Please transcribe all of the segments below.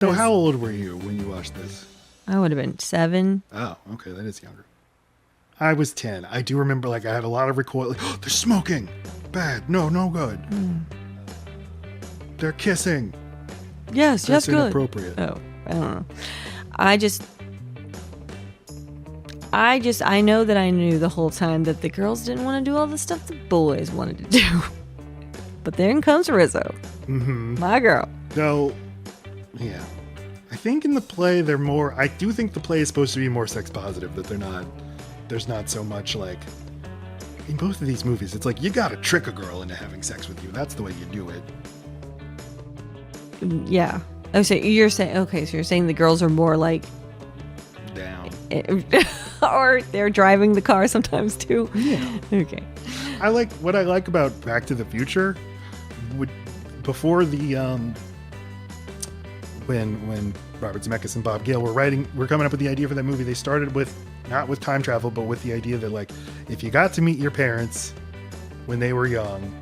So how old were you when you watched this? I would have been 7. Oh, okay, that is younger. I was 10. I do remember, like, I had a lot of recoil. Like, oh, they're smoking. Bad. No good. They're kissing. Yes, That's good. inappropriate. Oh, I don't know. I know that I knew the whole time that the girls didn't want to do all the stuff the boys wanted to do. But then comes Rizzo. Mm-hmm. My girl. So, yeah. I think in the play I do think the play is supposed to be more sex positive, that there's not so much like, in both of these movies, it's like you gotta trick a girl into having sex with you. That's the way you do it. Yeah. Oh, so you're saying the girls are more like down. Or they're driving the car sometimes too. Yeah. Okay. What I like about Back to the Future before the when Robert Zemeckis and Bob Gale were coming up with the idea for that movie, they started with not with time travel, but with the idea that, like, if you got to meet your parents when they were young,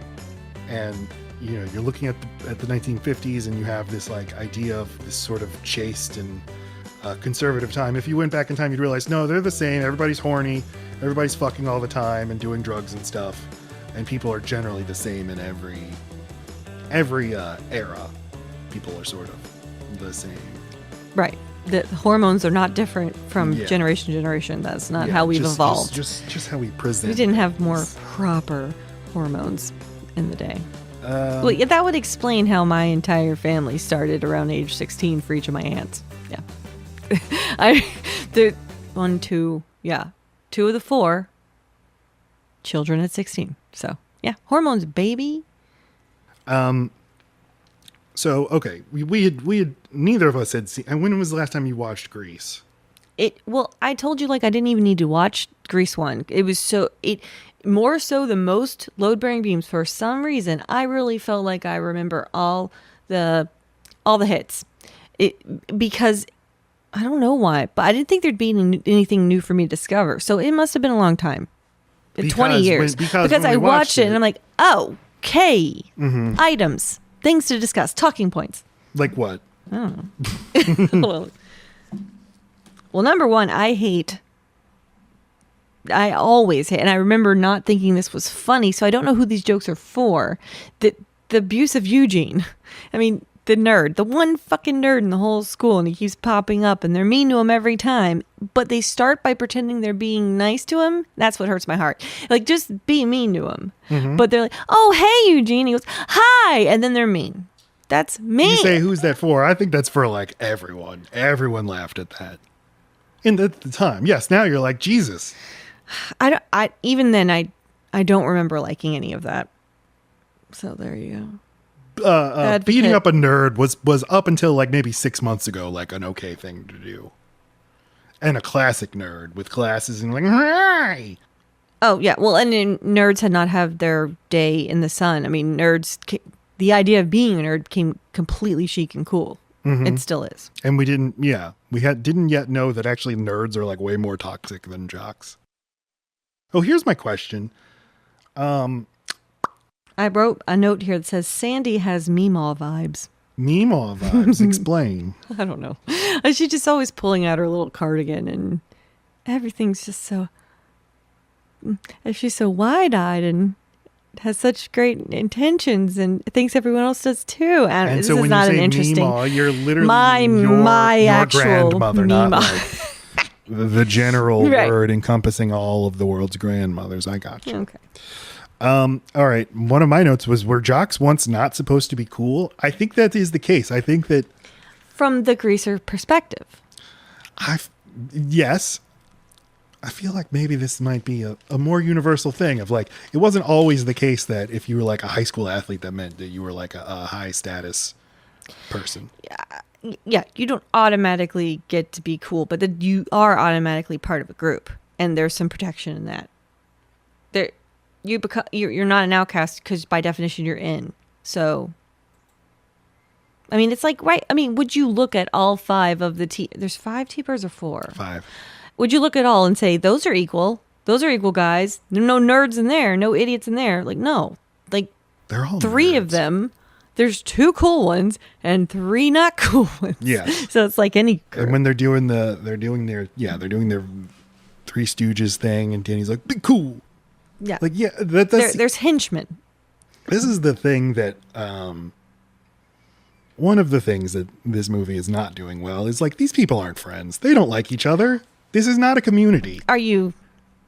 and you're looking at the 1950s, and you have this like idea of this sort of chaste and conservative time. If you went back in time, you'd realize no, they're the same. Everybody's horny, everybody's fucking all the time and doing drugs and stuff, and people are generally the same in every era. People are sort of the same. Right. The hormones are not different from generation to generation. That's not how we've evolved. Just how we present. We didn't have more proper hormones in the day. Well, yeah, that would explain how my entire family started around age 16 for each of my aunts. Yeah. Two of the 4 children at 16. So, yeah, hormones, baby. So, okay, we had neither of us had seen. And when was the last time you watched Grease? I told you, like, I didn't even need to watch Grease 1. It was more so the most load-bearing beams. For some reason, I really felt like I remember all the hits. Because I don't know why, but I didn't think there'd be anything new for me to discover. So it must have been a long time. 20 years. Because I watched it and I'm like, oh, okay. Mm-hmm. Items. Things to discuss. Talking points. Like what? I don't know. Well, number one, I always hate, and I remember not thinking this was funny, so I don't know who these jokes are for. The abuse of Eugene. I mean, the nerd. The one fucking nerd in the whole school, and he keeps popping up, and they're mean to him every time. But they start by pretending they're being nice to him. That's what hurts my heart. Like, just be mean to him. Mm-hmm. But they're like, oh, hey, Eugene. He goes, hi. And then they're mean. That's mean. You say, who's that for? I think that's for, like, everyone. Everyone laughed at that. And at the time. Yes, now you're like, Jesus. Even then, I don't remember liking any of that. So there you go. Beating up a nerd was up until like maybe 6 months ago, like an okay thing to do. And a classic nerd with glasses and like, hi. Oh, yeah. Well, and nerds had not had their day in the sun. I mean, the idea of being a nerd became completely chic and cool. Mm-hmm. It still is. And we didn't yet know that actually nerds are like way more toxic than jocks. Oh, here's my question. I wrote a note here that says Sandy has Meemaw vibes. Meemaw vibes? Explain. I don't know. She's just always pulling out her little cardigan and everything's just so... She's so wide-eyed and has such great intentions and thinks everyone else does too. And this so is when not you say an interesting... Meemaw, you're literally my your actual grandmother, Meemaw. not like the general word encompassing all of the world's grandmothers. I got you. Okay. All right. One of my notes was, were jocks once not supposed to be cool? I think that is the case. I think that from the greaser perspective. Yes. I feel like maybe this might be a more universal thing of like, it wasn't always the case that if you were like a high school athlete, that meant that you were like a high status person. Yeah. You don't automatically get to be cool, but that you are automatically part of a group, and there's some protection in that. You're not an outcast because by definition you're in. So, I mean, it's like, right. I mean, would you look at all 5 of the there's 5 T-Birds or 4? 5. Would you look at all and say, those are equal? Those are equal guys. No nerds in there. No idiots in there. Like, no. Like, they're all 3 nerds. of them. there's 2 cool ones and 3 not cool ones. Yeah. So it's like any group. And when they're doing their Three Stooges thing, and Danny's like, be cool. Yeah. Like, yeah, that's there's henchmen. This is the thing that one of the things that this movie is not doing well is like, these people aren't friends. They don't like each other. This is not a community.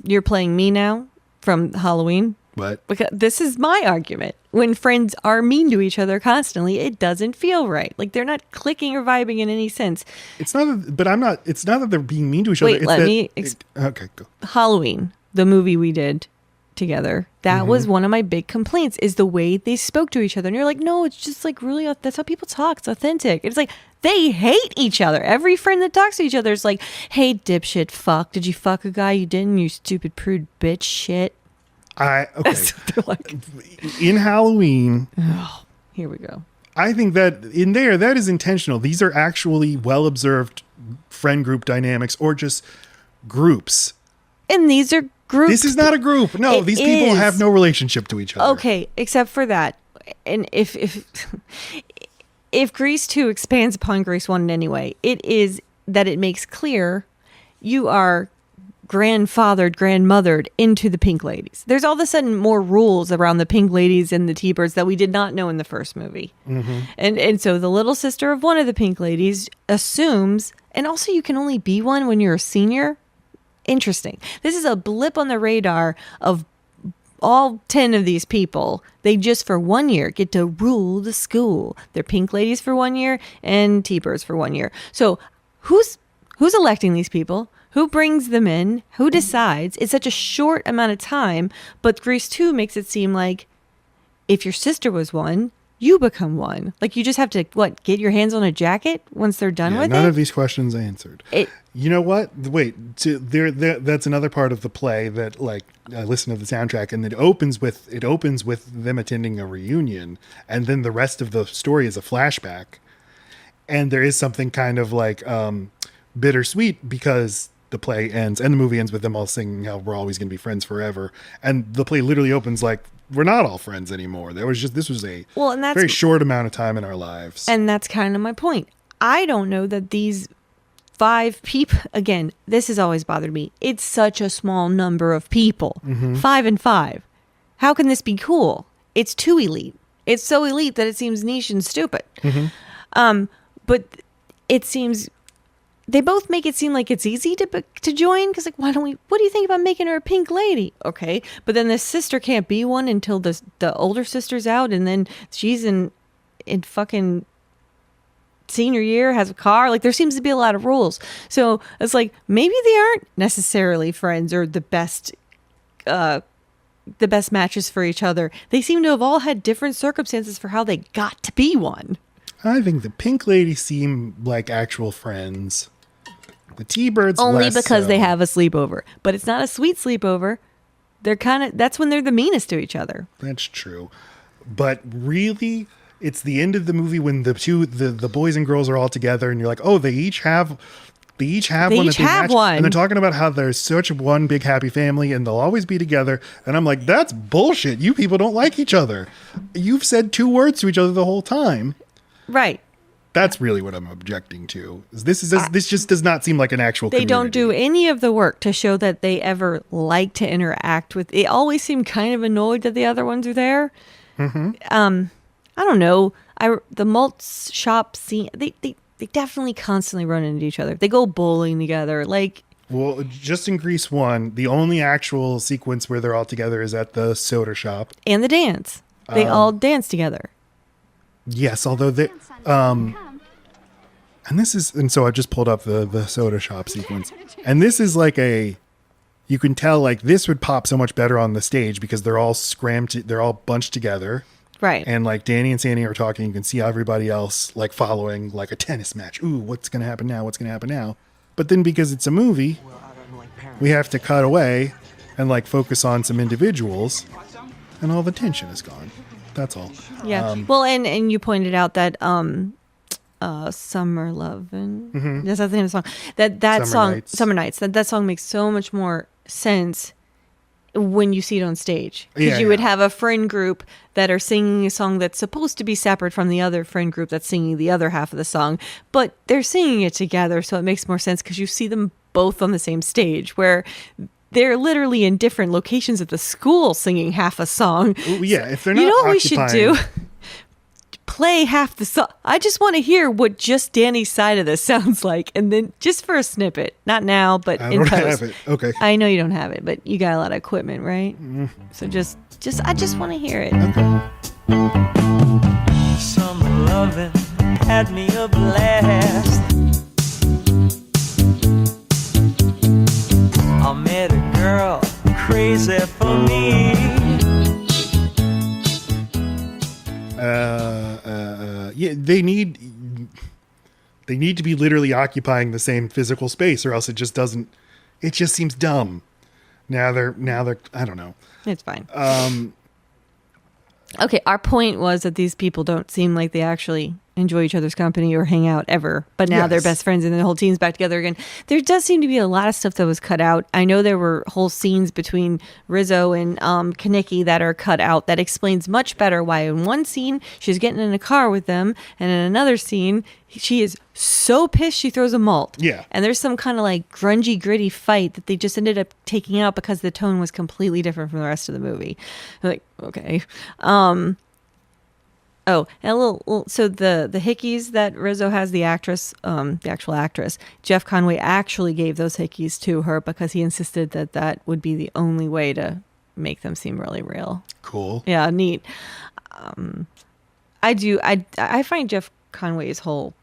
You're playing me now from Halloween? But Because this is my argument. When friends are mean to each other constantly, it doesn't feel right. Like they're not clicking or vibing in any sense. it's not that they're being mean to each other. Wait, It's let that, me okay, go. Halloween, the movie we did together, that was one of my big complaints, is the way they spoke to each other. And you're like, no, it's just like really, that's how people talk. It's authentic. It's like they hate each other. Every friend that talks to each other is like, hey, dipshit, fuck. Did you fuck a guy you didn't? You stupid prude bitch shit. Okay. That's what they're like. In Halloween, Oh, here we go. I think that in there, that is intentional. These are actually well-observed friend group dynamics or just groups. And these are groups. This is not a group. No, It these people is. have no relationship to each other. Okay, except for that. And if if Grease 2 expands upon Grease 1 in any way, it is that it makes clear you are grandfathered, grandmothered into the Pink Ladies. There's all of a sudden more rules around the Pink Ladies and the T-Birds that we did not know in the first movie. And so the little sister of one of the Pink Ladies assumes, and also you can only be one when you're a senior. Interesting. This is a blip on the radar of all 10 of these people. They just for 1 year get to rule the school. They're Pink Ladies for 1 year and T-Birds for 1 year. So who's electing these people? Who brings them in? Who decides? It's such a short amount of time, but Grease 2 makes it seem like if your sister was one, you become one. Like you just have to, get your hands on a jacket once they're done with none it? of these questions answered. You know what? Wait, that's another part of the play that, like, I listen to the soundtrack, and it opens with them attending a reunion, and then the rest of the story is a flashback, and there is something kind of like bittersweet because the play ends and the movie ends with them all singing how we're always going to be friends forever, and the play literally opens like we're not all friends anymore. This was a very short amount of time in our lives, and that's kind of my point. I don't know that these 5 people, again, this has always bothered me. It's such a small number of people. 5 and 5. How can this be cool? It's too elite. It's so elite that it seems niche and stupid. But it seems they both make it seem like it's easy to join, because like, what do you think about making her a Pink Lady? Okay, but then the sister can't be one until the older sister's out, and then she's in fucking senior year, has a car. Like there seems to be a lot of rules. So it's like maybe they aren't necessarily friends or the best matches for each other. They seem to have all had different circumstances for how they got to be one. I think the Pink Ladies seem like actual friends. The T-Birds only less because so. they have a sleepover, but it's not a sweet sleepover. They're that's when they're the meanest to each other. That's true. But really, it's the end of the movie when the boys and girls are all together, and you're like, oh, they each have one. That they match. One. And they're talking about how there's such one big happy family and they'll always be together. And I'm like, that's bullshit. You people don't like each other. You've said 2 words to each other the whole time. Right. That's really what I'm objecting to. This just does not seem like an actual They community. don't do any of the work to show that they ever like to interact with. They always seem kind of annoyed that the other ones are there. I don't know. The malt shop scene, they definitely constantly run into each other. They go bowling together. Like, well, just in Grease 1, the only actual sequence where they're all together is at the soda shop. And the dance. They all dance together. Yes, although they and so I just pulled up the soda shop sequence. And this is like you can tell like this would pop so much better on the stage because they're all they're all bunched together. Right. And like Danny and Sandy are talking, you can see everybody else like following like a tennis match. Ooh, what's going to happen now? What's going to happen now? But then because it's a movie, we have to cut away and like focus on some individuals and all the tension is gone. That's all. Yeah. Well, and you pointed out that Summer Lovin'. That's the name of the song. That Summer song, Nights. Summer Nights. That song makes so much more sense when you see it on stage. Because you would have a friend group that are singing a song that's supposed to be separate from the other friend group that's singing the other half of the song, but they're singing it together, so it makes more sense because you see them both on the same stage, where they're literally in different locations at the school singing half a song. Well, yeah, if they're not, you know what occupying... we should do? Play half the song. I just want to hear what just Danny's side of this sounds like, and then just for a snippet, not now, but I in don't post. have it. Okay. I know you don't have it, but you got a lot of equipment, right? Mm-hmm. So I just want to hear it. Okay. Some loving had me a blast. I met a girl crazy for me. Yeah, they need to be literally occupying the same physical space, or else it just seems dumb. Now they're I don't know. It's fine. Okay, our point was that these people don't seem like they actually enjoy each other's company or hang out ever, but now they're best friends and the whole team's back together again. There does seem to be a lot of stuff that was cut out. I know there were whole scenes between Rizzo and Kaneki that are cut out. That explains much better why in one scene she's getting in a car with them, and in another scene she is so pissed she throws a malt. Yeah. And there's some kind of like grungy, gritty fight that they just ended up taking out because the tone was completely different from the rest of the movie. Like, okay. Oh, and a little so the hickeys that Rizzo has, the actress, the actual actress, Jeff Conway actually gave those hickeys to her because he insisted that that would be the only way to make them seem really real. Cool. Yeah, neat. I find Jeff Conway's whole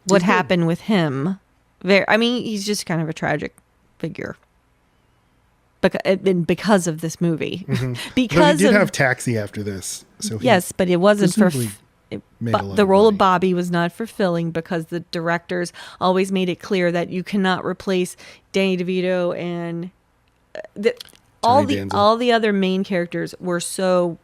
what happened with him he's just kind of a tragic figure. Because of this movie. Mm-hmm. Because he did have Taxi after this. So yes, but it wasn't for... the role of Bobby was not fulfilling because the directors always made it clear that you cannot replace Danny DeVito and all the other main characters were so...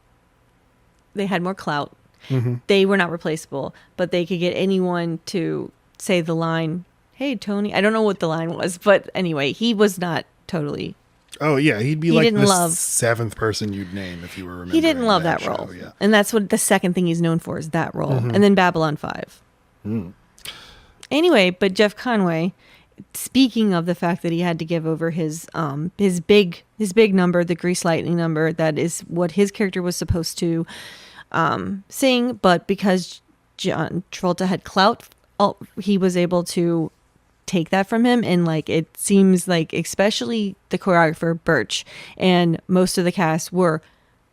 They had more clout. Mm-hmm. They were not replaceable, but they could get anyone to say the line, "Hey, Tony." I don't know what the line was, but anyway, he was not totally... Oh, yeah. He'd be like the seventh person you'd name if you were remembering. He didn't love that role. Yeah. And that's what the second thing he's known for is that role. Mm-hmm. And then Babylon 5. Mm. Anyway, but Jeff Conway, speaking of the fact that he had to give over his big number, the Grease Lightning number, that is what his character was supposed to sing, but because John Travolta had clout, he was able to take that from him, and like it seems like especially the choreographer Birch and most of the cast were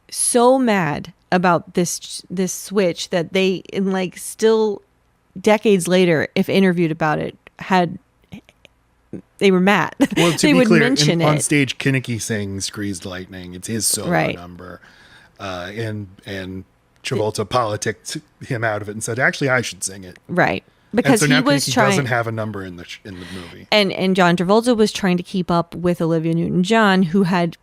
so mad about this switch that they, in like still decades later, if interviewed about it, they were mad. Well, to they be would clear, mention it on stage. Kaneki sings "Greased Lightning." It's his solo number, and Travolta politicked him out of it and said, "Actually, I should sing it." Right. Because and so he was Kaneki trying, doesn't have a number in the movie, and John Travolta was trying to keep up with Olivia Newton-John, who had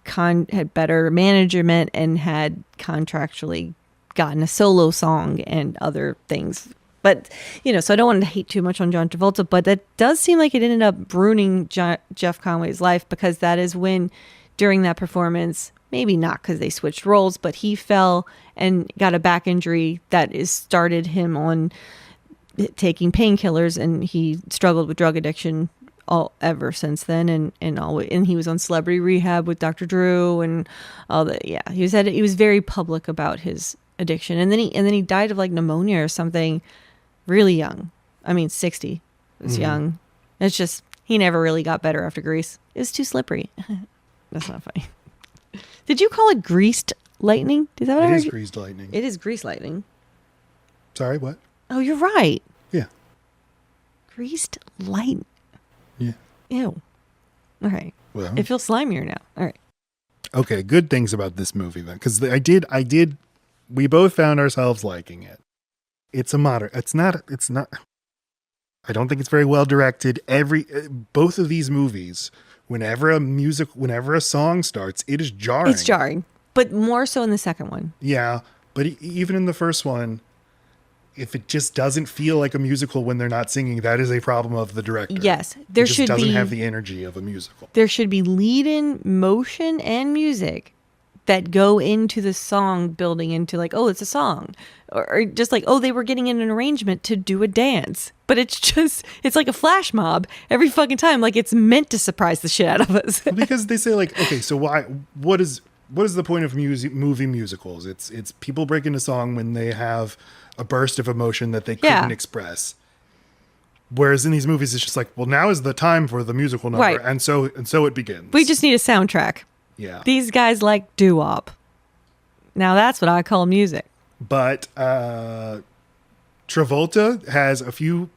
better management and had contractually gotten a solo song and other things. But so I don't want to hate too much on John Travolta, but that does seem like it ended up ruining Jeff Conway's life, because that is when, during that performance, maybe not because they switched roles, but he fell and got a back injury that started him on taking painkillers, and he struggled with drug addiction ever since then, and he was on Celebrity Rehab with Dr. Drew and all that. Yeah, he was very public about his addiction, and then he died of like pneumonia or something really young. I mean, 60 was young. It's just he never really got better after Grease. It was too slippery. That's not funny. Did you call it Greased Lightning? Is that what I heard? It is Greased Lightning. It is Grease Lightning. Sorry, what? Oh, you're right. Yeah. Greased light. Yeah. Ew. All right. Well, it feels slimier now. All right. Okay. Good things about this movie then, because we both found ourselves liking it. It's not. I don't think it's very well directed. Both of these movies, whenever a song starts, it is jarring. It's jarring, but more so in the second one. Yeah, but even in the first one, if it just doesn't feel like a musical when they're not singing, that is a problem of the director. Yes, there should doesn't have the energy of a musical. There should be lead-in motion and music that go into the song, building into like, oh, it's a song, or just like, oh, they were getting in an arrangement to do a dance, but it's like a flash mob every fucking time. Like it's meant to surprise the shit out of us. Because they say like, okay, so what is the point of movie musicals? It's people break into song when they have a burst of emotion that they couldn't express. Whereas in these movies, it's just like, well, now is the time for the musical number, right. and so it begins. We just need a soundtrack. Yeah. These guys like doo-wop. Now that's what I call music. But Travolta has a few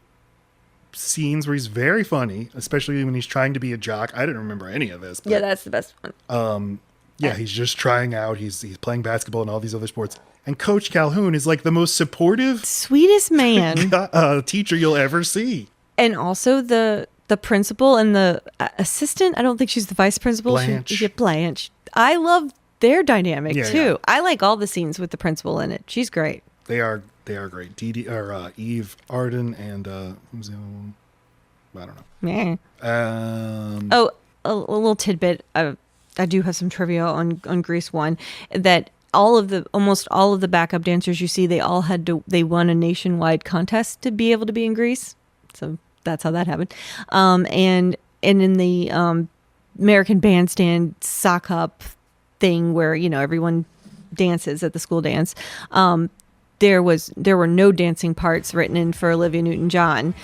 scenes where he's very funny, especially when he's trying to be a jock. I didn't remember any of this. But, yeah, that's the best one. Yeah, he's just trying out. He's playing basketball and all these other sports. And Coach Calhoun is like the most supportive, sweetest man teacher you'll ever see. And also the principal and the assistant. I don't think she's the vice principal. Blanche. I love their dynamic too. Yeah. I like all the scenes with the principal in it. She's great. They are great. Eve Arden and who's the other one? I don't know. A little tidbit. I do have some trivia on Grease 1 that almost all of the backup dancers you see, they won a nationwide contest to be able to be in Grease. So that's how that happened. And in the American Bandstand sock hop thing where, everyone dances at the school dance, there were no dancing parts written in for Olivia Newton-John.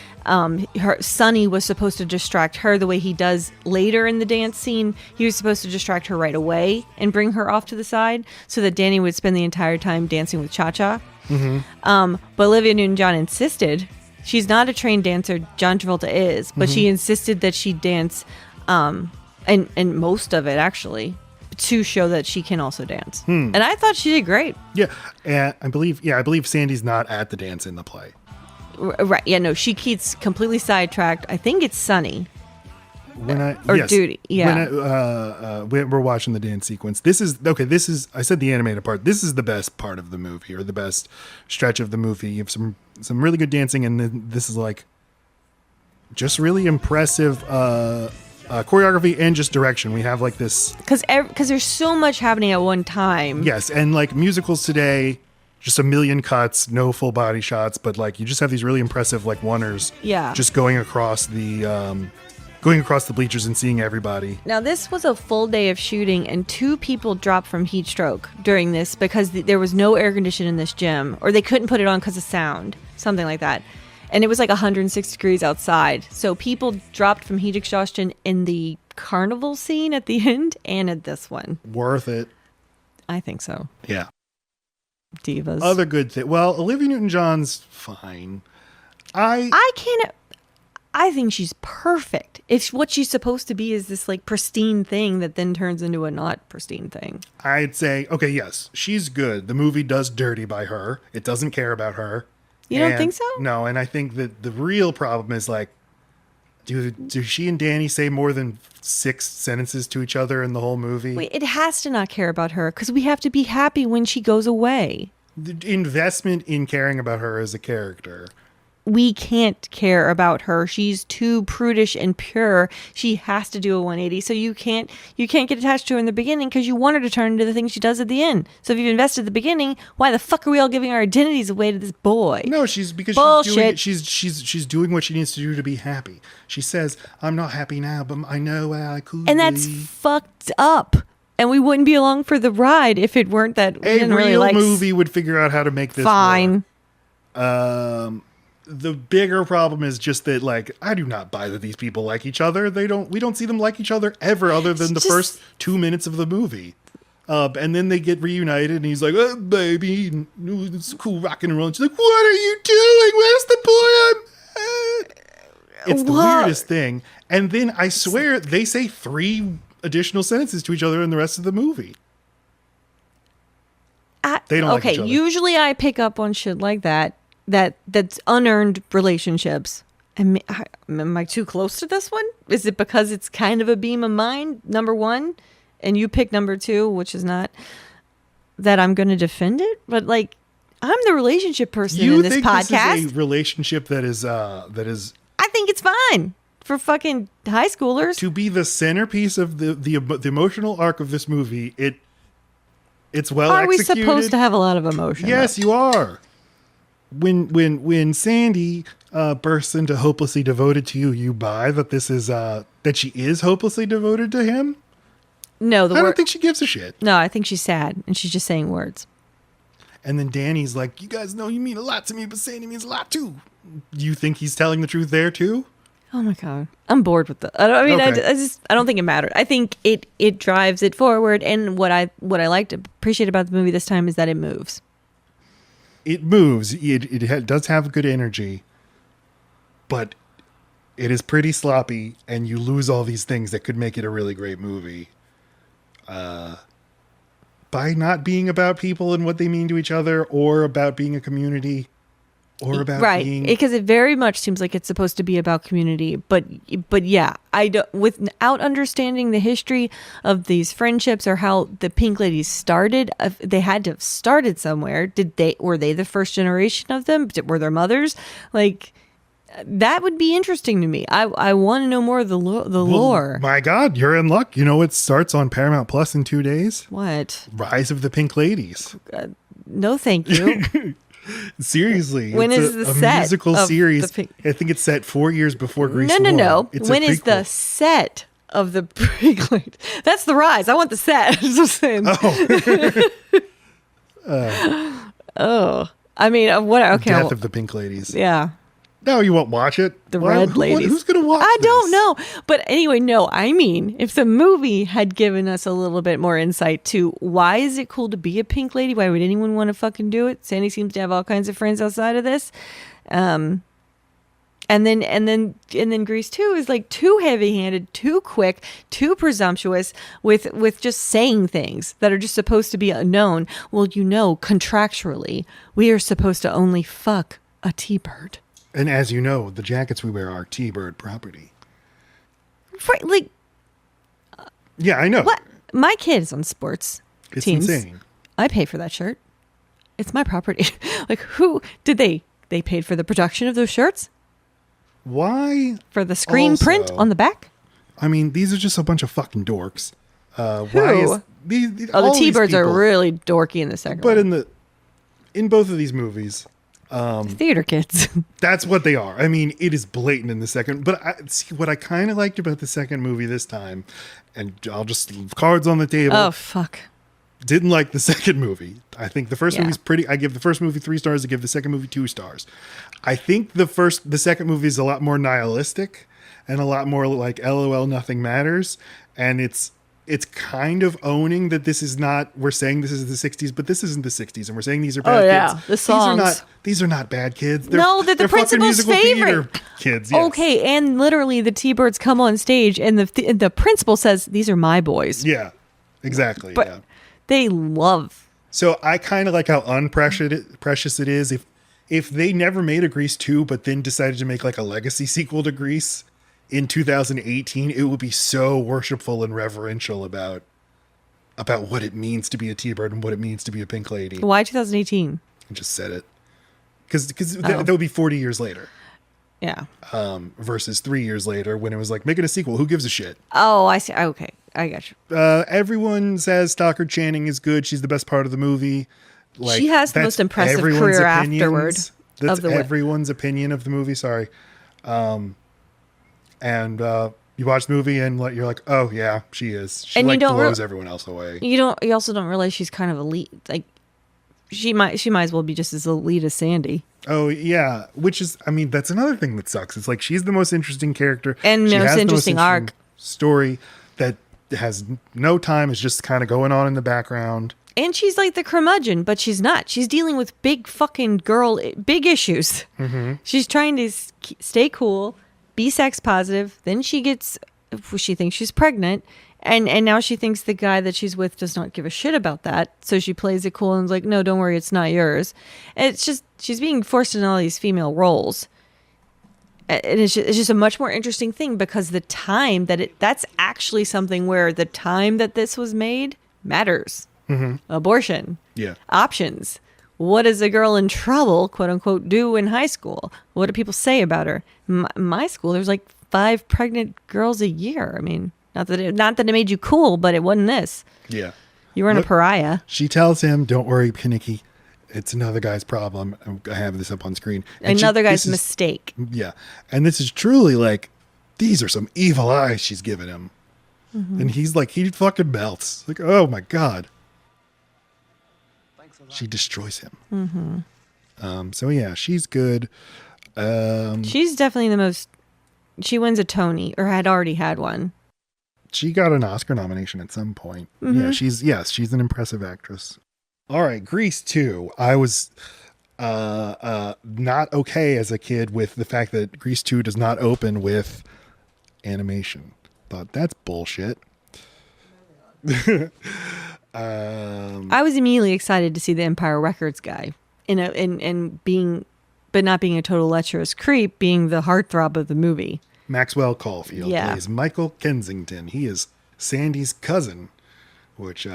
Sonny was supposed to distract her the way he does later in the dance scene. He was supposed to distract her right away and bring her off to the side so that Danny would spend the entire time dancing with Cha-Cha. Mm-hmm. But Olivia Newton-John insisted. She's not a trained dancer. John Travolta is, but she insisted that she dance, and most of it actually, to show that she can also dance. And I thought she did great. Yeah, and I believe Sandy's not at the dance in the play. Right? Yeah, no, she gets completely sidetracked. I think it's Sunny. Duty. Yeah. When we're watching the dance sequence. This is I said the animated part. This is the best part of the movie, or the best stretch of the movie. You have some really good dancing, and then this is like just really impressive choreography and just direction. We have like this because there's so much happening at one time. Yes, and like musicals today, just a million cuts, no full body shots, but like you just have these really impressive like oneers. Yeah. Just going across the bleachers and seeing everybody. Now, this was a full day of shooting, and 2 people dropped from heat stroke during this because there was no air conditioning in this gym, or they couldn't put it on because of sound, something like that. And it was like 106 degrees outside. So people dropped from heat exhaustion in the carnival scene at the end and at this one. Worth it. I think so. Yeah. Divas. Other good thing. Well, Olivia Newton-John's fine. I think she's perfect. If what she's supposed to be is this like pristine thing that then turns into a not pristine thing. I'd say, okay, yes, she's good. The movie does dirty by her. It doesn't care about her. You don't think so? No, and I think that the real problem is like, do she and Danny say more than 6 sentences to each other in the whole movie? Wait, it has to not care about her because we have to be happy when she goes away. The investment in caring about her as a character. We can't care about her. She's too prudish and pure. She has to do a 180. So you can't get attached to her in the beginning because you want her to turn into the thing she does at the end. So if you've invested at the beginning, why the fuck are we all giving our identities away to this boy? No, she's doing what she needs to do to be happy. She says, "I'm not happy now, but I know I could." And that's fucked up. And we wouldn't be along for the ride if it weren't that we didn't really like. A real movie would figure out how to make this fine. Work. The bigger problem is just that, like, I do not buy that these people like each other. We don't see them like each other ever, other than the first 2 minutes of the movie. And then they get reunited, and he's like, "Oh, baby, it's cool rock and roll." And she's like, "What are you doing? Where's the boy?" It's the weirdest thing. And then I swear they say 3 additional sentences to each other in the rest of the movie. They don't like each other. Usually I pick up on shit like that. That's unearned relationships. Am I too close to this one? Is it because it's kind of a beam of mine, number 1, and you pick number 2, which is not, that I'm going to defend it? But like, I'm the relationship person You in this think podcast. this is a relationship that is I think it's fine for fucking high schoolers. to be the centerpiece of the emotional arc of this movie. It's well Are we executed. supposed to have a lot of emotion? Yes, you are. When Sandy bursts into hopelessly devoted to you, you buy that this is that she is hopelessly devoted to him. No, I don't think she gives a shit. No, I think she's sad and she's just saying words. And then Danny's like, "You guys know you mean a lot to me, but Sandy means a lot too." You think he's telling the truth there too? Oh my god, I'm bored with the. I don't think it mattered. I think it drives it forward, and what I appreciate about the movie this time is that it moves. It moves. It does have good energy, but it is pretty sloppy, and you lose all these things that could make it a really great movie. By not being about people and what they mean to each other, or about being a community, or about being because it very much seems like it's supposed to be about community, but yeah, I don't, without understanding the history of these friendships or how the Pink Ladies started. They had to have started somewhere. Were they the first generation of them? Were their mothers like? That would be interesting to me. I want to know more of the lore. My God, you're in luck. You know, it starts on Paramount Plus in 2 days. What? Rise of the Pink Ladies. No, thank you. Seriously. When it's is the a set musical of series. the I think it's set 4 years before Grease. No. It's When a is the prequel. set of the Pink Ladies? That's the Rise. I want the set. I'm just saying. Oh. I mean, what? Okay. Death of the Pink Ladies. Yeah. No, you won't watch it. The Red Ladies. Who's going to watch I this? don't know. But anyway, no, I mean, if the movie had given us a little bit more insight to why is it cool to be a pink lady? Why would anyone want to fucking do it? Sandy seems to have all kinds of friends outside of this. And then Grease 2 is like too heavy-handed, too quick, too presumptuous with just saying things that are just supposed to be unknown. Well, contractually, we are supposed to only fuck a T-bird. And as you know, the jackets we wear are T-Bird property. Right, like, Yeah, I know. what? My kid is on sports It's teams. insane. I pay for that shirt. It's my property. Like, who did they paid for the production of those shirts? Why? For the screen print on the back? I mean, these are just a bunch of fucking dorks. Who? Why is these? Oh, the all these T-birds are people- really dorky in the second But one. in both of these movies, Theater kids. that's what they are. I mean, it is blatant in the second. But see, what I kind of liked about the second movie this time, and I'll just cards on the table. Oh, fuck. Didn't like the second movie. I think the first Yeah. movie's pretty. I give the first movie 3 stars. I give the second movie 2 stars. I think the second movie is a lot more nihilistic and a lot more like LOL, nothing matters. And it's kind of owning that this is not. We're saying this is the 60s, but this isn't the 60s, and we're saying these are bad yeah. kids. The songs. These are not bad kids. No, they're the fucking principal's musical theater favorite. kids. Yes. Okay, and literally the T-birds come on stage and the principal says, "These are my boys." Yeah. Exactly. But yeah. they love. So I kind of like how precious it is. If they never made a Grease 2, but then decided to make like a legacy sequel to Grease in 2018, it would be so worshipful and reverential about what it means to be a T-bird and what it means to be a pink lady. Why 2018? I just said it. Because that would be 40 years later. Yeah. Versus 3 years later when it was like, making a sequel. Who gives a shit? Oh, I see. Okay. I got you. Everyone says Stockard Channing is good. She's the best part of the movie. Like, She has the that's most impressive everyone's career opinions. afterward That's of the everyone's opinion of the movie. Sorry. You watch the movie and you're like, oh yeah, she is. She And you don't blows everyone else away. You also don't realize she's kind of elite. Like she might as well be just as elite as Sandy. Oh yeah, which is, I mean, that's another thing that sucks. It's like she's the most interesting character And She most has the interesting arc. story that has no time. Is just kind of going on in the background. And she's like the curmudgeon, but she's not. She's dealing with big fucking big issues. Mm-hmm. She's trying to stay cool, be sex positive. Then she thinks she's pregnant. And now she thinks the guy that she's with does not give a shit about that. So she plays it cool and is like, no, don't worry, it's not yours. And it's just, she's being forced into all these female roles. And it's just a much more interesting thing because the time that's actually something where the time that this was made matters. Mm-hmm. Abortion. Yeah. Options. what does a girl in trouble, quote unquote, do in high school? What do people say about her? My school, there's like 5 pregnant girls a year. I mean, not that it made you cool, but it wasn't this. Yeah. You weren't a pariah. She tells him, don't worry, Kinnicky. It's another guy's problem. I have this up on screen. And Another guy's mistake. Yeah. And this is truly like, these are some evil eyes she's giving him. Mm-hmm. And he's like, he fucking melts. Like, oh my God. She destroys him. Mm-hmm. So yeah, she's good. She's definitely the most, she wins a Tony, or had already had one. She got an Oscar nomination at some point. Mm-hmm. Yeah, she's an impressive actress. All right, Grease 2. I was not okay as a kid with the fact that Grease 2 does not open with animation. Thought that's bullshit. I was immediately excited to see the Empire Records guy and being, but not being a total lecherous creep, being the heartthrob of the movie. Maxwell Caulfield plays Michael Kensington. He is Sandy's cousin, which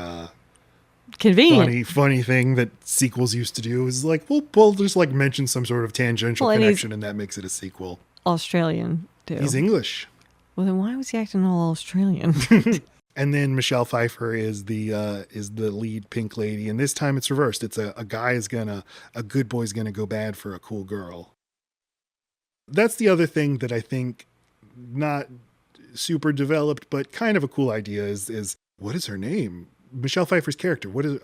convenient. Funny thing that sequels used to do is like, we'll just like mention some sort of tangential connection, and that makes it a sequel. Australian too. He's English. Well, then why was he acting all Australian? And then Michelle Pfeiffer is the lead pink lady, and this time it's reversed. It's a good boy's gonna go bad for a cool girl. That's the other thing that I think not super developed, but kind of a cool idea is what is her name? Michelle Pfeiffer's character. What is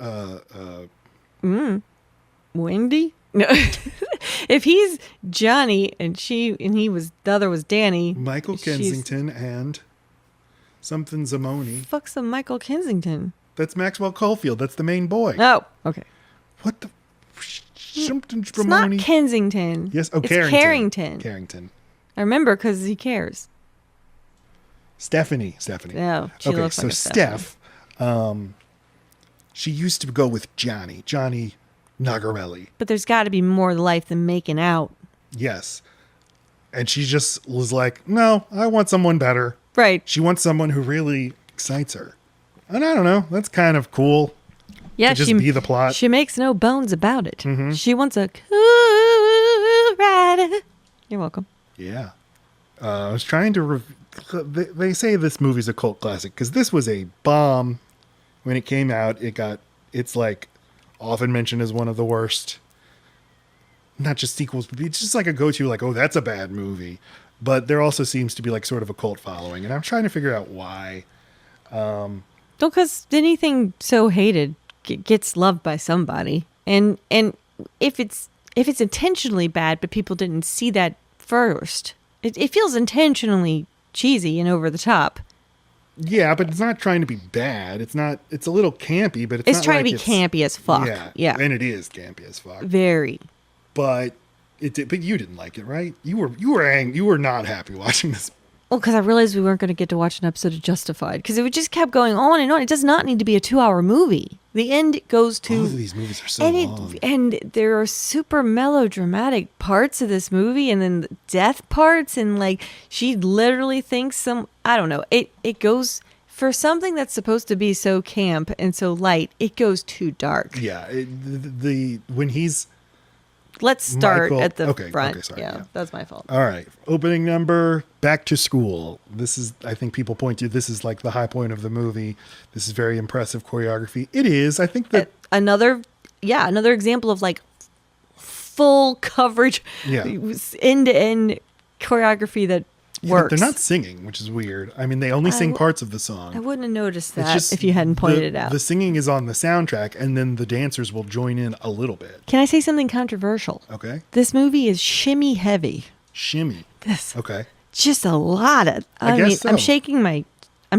Wendy? No. If he's Johnny and the other was Danny. Michael Kensington and something Zamoni. Fuck's a Michael Kensington? That's Maxwell Caulfield. That's the main boy. Oh, okay. What the something It's not Kensington. Yes, it's Carrington. Carrington. I remember because he cares. Stephanie. Yeah. She Okay, looks so like a Steph, she used to go with Johnny Nagarelli. But there's got to be more to life than making out. Yes. And she just was like, no, I want someone better. Right. She wants someone who really excites her. And I don't know. That's kind of cool. Yeah, to just be the plot. She makes no bones about it. Mm-hmm. She wants a cool rider. You're welcome. Yeah. I was trying to... They say this movie's a cult classic because this was a bomb when it came out. It's like often mentioned as one of the worst, not just sequels, but it's just like a go-to, like, oh, that's a bad movie. But there also seems to be like sort of a cult following, and I'm trying to figure out why. Because anything so hated gets loved by somebody, and if it's intentionally bad, but people didn't see that first, it feels intentionally cheesy and over the top. Yeah, but it's not trying to be bad. It's a little campy, but it's trying to be campy as fuck. Yeah. And it is campy as fuck. Very. But but you didn't like it, right? You were not happy watching this. Well, because I realized we weren't going to get to watch an episode of Justified because it just kept going on and on. It does not need to be a 2-hour movie. The end goes to... Both of these movies are so long. And there are super melodramatic parts of this movie, and then the death parts, and like she literally thinks I don't know. It goes... For something that's supposed to be so camp and so light, it goes too dark. Yeah. When he's... Let's start at the front. Okay, sorry, yeah, that's my fault. All right. Opening number, Back to School. This is, I think people point to, this is like the high point of the movie. This is very impressive choreography. It is. I think that... Another example of like full coverage, end-to-end choreography that works. But they're not singing, which is weird. I mean, they only sing parts of the song. I wouldn't have noticed that if you hadn't pointed it out. The singing is on the soundtrack, and then the dancers will join in a little bit. Can I say something controversial? Okay. This movie is shimmy heavy. Shimmy. Okay. Just a lot of... I mean, so. I'm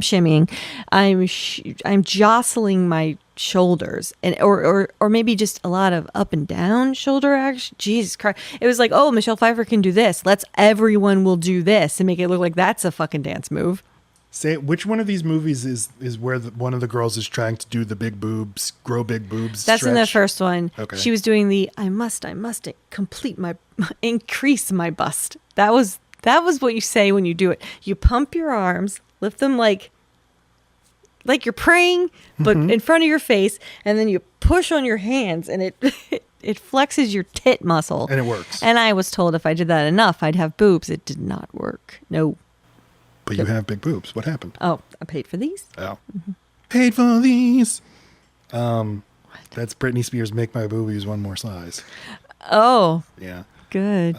shimmying. I'm jostling my shoulders, and or maybe just a lot of up and down shoulder action. Jesus Christ. It was like, oh, Michelle Pfeiffer can do this. Everyone will do this and make it look like that's a fucking dance move. Say, which one of these movies is where one of the girls is trying to do the big boobs, grow big boobs? That's stretch? In the first one. Okay. She was doing the I must increase my bust. That was what you say when you do it. You pump your arms, lift them like you're praying, but in front of your face, and then you push on your hands, and It flexes your tit muscle. And it works. And I was told if I did that enough, I'd have boobs. It did not work. No. But you have big boobs. What happened? Oh, I paid for these. Oh. Paid for these. That's Britney Spears' Make My Boobies One More Size. Oh. Yeah. Good.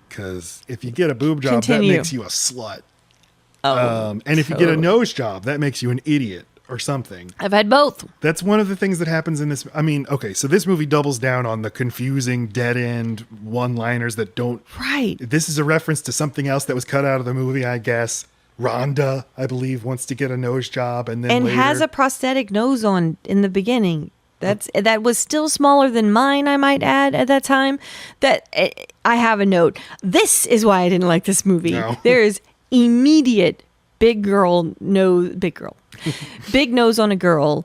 Because if you get a boob job, Continue. that makes you a slut. Oh. And if you get a nose job, that makes you an idiot or something. I've had both. That's one of the things that happens in this. I mean, okay, so this movie doubles down on the confusing, dead-end one-liners that don't... Right. This is a reference to something else that was cut out of the movie, I guess. Rhonda, I believe, wants to get a nose job, and then And later, has a prosthetic nose on in the beginning. That was still smaller than mine, I might add, at that time. I have a note. This is why I didn't like this movie. No. There is immediate big nose on a girl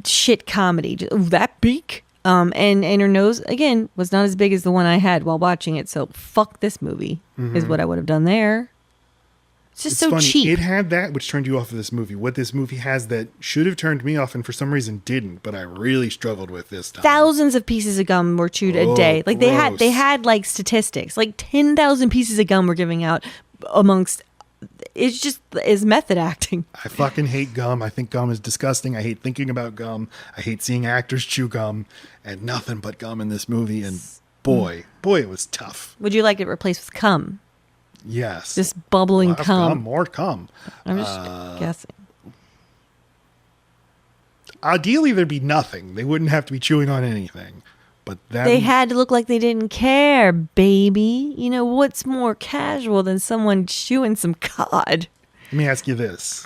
shit comedy. Ooh, that big. And her nose again was not as big as the one I had while watching it. So fuck this movie is what I would have done there. It's just so funny. cheap. It had that which turned you off of this movie. What this movie has that should have turned me off and for some reason didn't, but I really struggled with this time. Thousands of pieces of gum were chewed a day. Like gross. they had like statistics. Like 10,000 pieces of gum were giving out amongst. It's just is method acting. I fucking hate gum. I think gum is disgusting. I hate thinking about gum. I hate seeing actors chew gum, and nothing but gum in this movie. And boy, it was tough. Would you like it replaced with cum? Yes, Just bubbling Lot of cum. more cum. I'm just guessing. Ideally, there'd be nothing. They wouldn't have to be chewing on anything. But that They had to look like they didn't care, baby. You know, what's more casual than someone chewing some cod? Let me ask you this: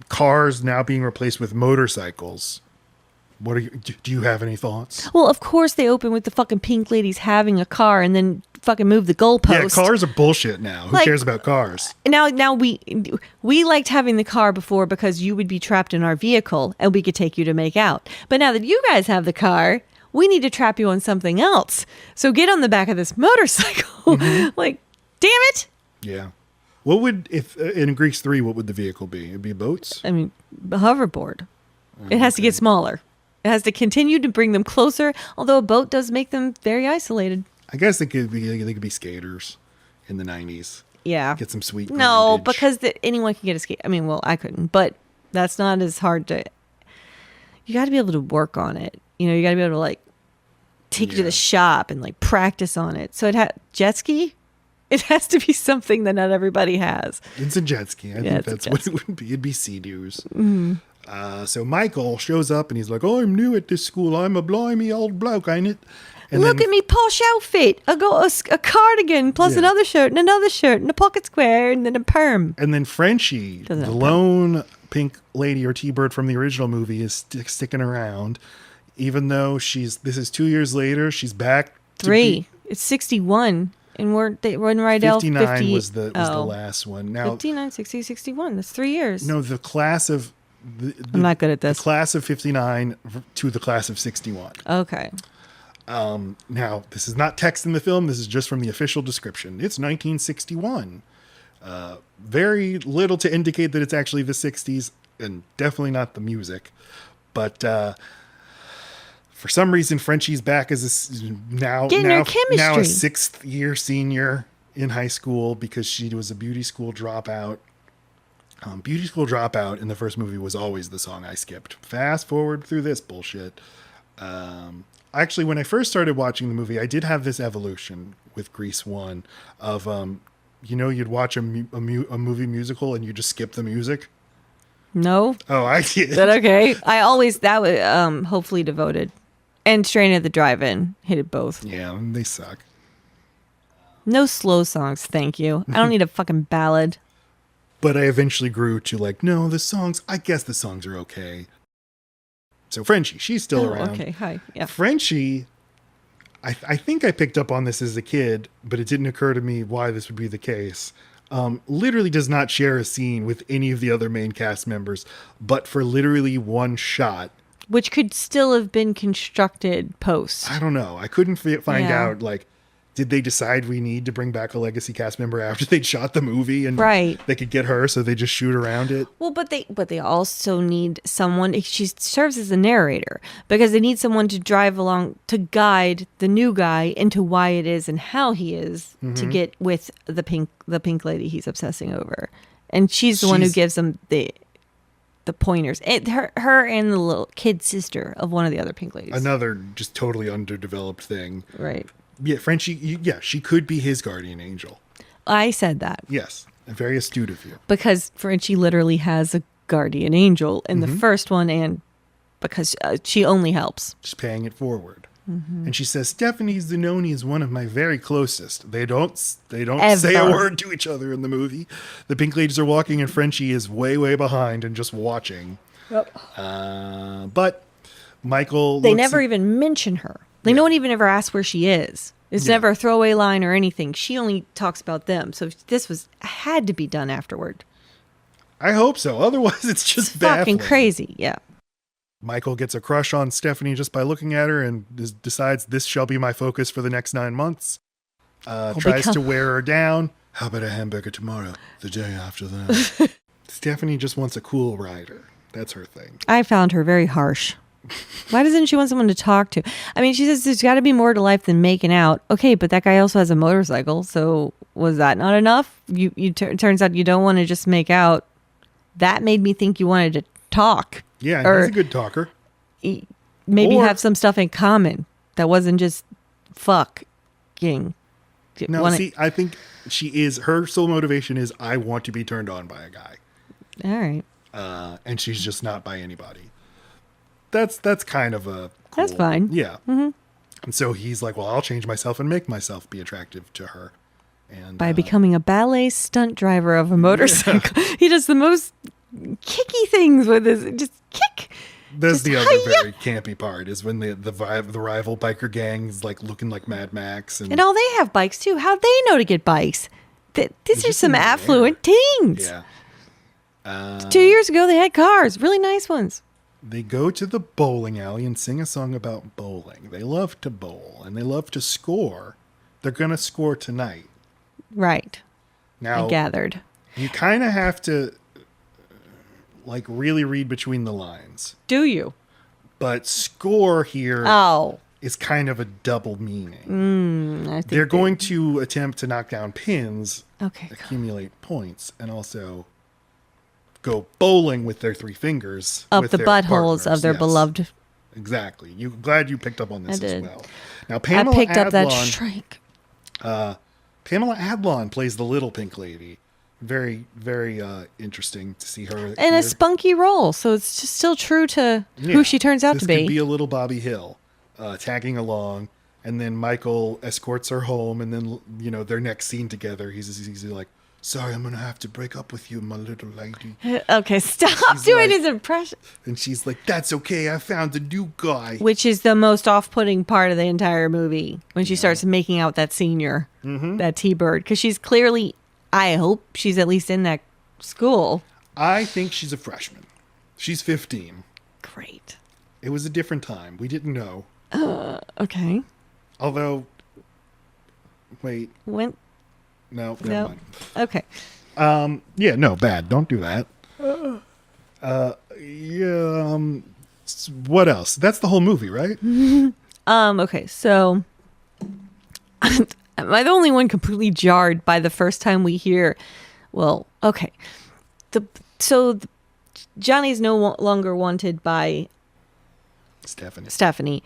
cars now being replaced with motorcycles. What are you? Do you have any thoughts? Well, of course they open with the fucking pink ladies having a car and then fucking move the goalpost. Yeah, cars are bullshit now. Who Like- cares about cars? Now we liked having the car before because you would be trapped in our vehicle and we could take you to make out. But now that you guys have the car, we need to trap you on something else. So get on the back of this motorcycle. Like, damn it. Yeah. What would if in Grease 3? What would the vehicle be? It'd be boats. I mean, a hoverboard. It has to get smaller. It has to continue to bring them closer, although a boat does make them very isolated. I guess they could be skaters in the 90s. Yeah. Get some sweet. No, bondage. because anyone can get a skate. I mean, well, I couldn't, but that's not as hard to. You got to be able to work on it. You know, you got to be able to like take it to Yeah. the shop and like practice on it. So jet ski. It has to be something that not everybody has. It's a jet ski. I think it's a that's jet what it would be. It'd be Sea-Doos. So Michael shows up and he's like, "Oh, I'm new at this school. I'm a blimey old bloke, ain't it?" And Look then, at me posh outfit. I got a cardigan plus Yeah. another shirt and a pocket square and then a perm. And then Frenchie, Doesn't the have lone pink lady or T-Bird from the original movie, is sticking around, even though this is 2 years later. She's back. to 3. It's 61. And we're in Rydell 59 50. was the last one. Now, 59, 60, 61. That's 3 years. no, the class of I'm not good at the this. class of 59 to the class of 61. Okay. Now, this is not text in the film. This is just from the official description. It's 1961. Very little to indicate that it's actually the 60s, and definitely not the music. But for some reason, Frenchie's back as now Getting her chemistry. now a 6th year senior in high school because she was a beauty school dropout. Beauty School Dropout in the first movie was always the song I skipped. Fast forward through this bullshit. Actually, when I first started watching the movie, I did have this evolution with Grease 1 of, you'd watch a movie musical and you just skip the music. No? Oh, I did. Is that okay? That was Hopefully Devoted. And Strain at the Drive-In. Hated both. Yeah, they suck. No slow songs, thank you. I don't need a fucking ballad. But I eventually grew to no, I guess the songs are okay. So Frenchie, she's still around. Okay, hi. Yeah. Frenchie, I think I picked up on this as a kid, but it didn't occur to me why this would be the case. Literally does not share a scene with any of the other main cast members, but for literally one shot. Which could still have been constructed post. I don't know. I couldn't find Yeah. out, Did they decide we need to bring back a legacy cast member after they'd shot the movie and Right. they could get her, so they just shoot around it? Well, but they also need someone. She serves as a narrator because they need someone to drive along to guide the new guy into why it is and how he is to get with the pink lady he's obsessing over, and she's the one who gives them the pointers. Her and the little kid sister of one of the other pink ladies. Another just totally underdeveloped thing. Right. Yeah, Frenchie. Yeah, she could be his guardian angel. I said that. Yes, very astute of you. Because Frenchie literally has a guardian angel in the first one, and because she only helps. Just paying it forward. And she says, Stephanie Zanoni is one of my very closest. They don't say a word to each other in the movie. The pink ladies are walking and Frenchie is way, way behind and just watching. Yep. But Michael... They never even mention her. No one even ever asks where she is. It's never a throwaway line or anything. She only talks about them. So this had to be done afterward. I hope so. Otherwise, it's just fucking baffling. crazy. Yeah. Michael gets a crush on Stephanie just by looking at her and decides this shall be my focus for the next 9 months. Tries to wear her down. How about a hamburger tomorrow? The day after that. Stephanie just wants a cool rider. That's her thing. I found her very harsh. Why doesn't she want someone to talk to? I mean, she says there's got to be more to life than making out. Okay, but that guy also has a motorcycle. So was that not enough? Turns out you don't want to just make out. That made me think you wanted to talk. Yeah, or he's a good talker. Maybe have some stuff in common that wasn't just fucking. No, I think her sole motivation is I want to be turned on by a guy. All right. And she's just not by anybody. That's kind of a cool, that's fine. Yeah. Mm-hmm. And so he's like, well, I'll change myself and make myself be attractive to her. And by becoming a ballet stunt driver of a motorcycle. Yeah. He does the most kicky things with his just kick. That's the other very campy part is when the rival biker gangs like looking like Mad Max and all they have bikes too. How'd they know to get bikes? These are some affluent teens. Yeah. 2 years ago they had cars, really nice ones. They go to the bowling alley and sing a song about bowling. They love to bowl and they love to score. They're gonna score tonight. Right. Now I gathered. You kind of have to like really read between the lines. Do you? But score here is kind of a double meaning. I think they're going to attempt to knock down pins, okay, accumulate points, and also go bowling with their 3 fingers. Up the buttholes of their beloved. Exactly. Glad you picked up on this as well. Now, I picked up that strike. Pamela Adlon plays the little pink lady. Very, very interesting to see her. In a spunky role, so it's just still true to who she turns out to be. This could be a little Bobby Hill tagging along, and then Michael escorts her home, and then, their next scene together, he's like, sorry, I'm going to have to break up with you, my little lady. Okay, stop doing his impression. And she's like, that's okay, I found a new guy. Which is the most off-putting part of the entire movie, when she starts making out that senior, that T-Bird, because she's clearly... I hope she's at least in that school. I think she's a freshman. She's 15. Great. It was a different time. We didn't know. Okay. Although, wait. When? No, never mind. Okay. Yeah, no, bad. Don't do that. What else? That's the whole movie, right? Okay, so... Am I the only one completely jarred by the first time we hear? Well, okay. Johnny's no longer wanted by Stephanie.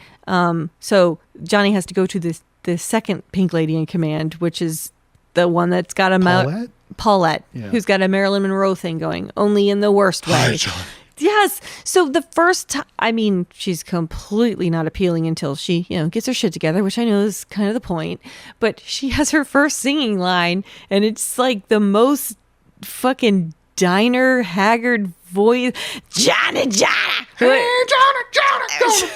So Johnny has to go to the second pink lady in command, which is the one that's got a Paulette, who's got a Marilyn Monroe thing going, only in the worst way. Hi, John. Yes. So the first time, I mean, she's completely not appealing until she, gets her shit together, which I know is kind of the point. But she has her first singing line, and it's like the most fucking diner haggard voice. Johnny. Hey, Johnny, gonna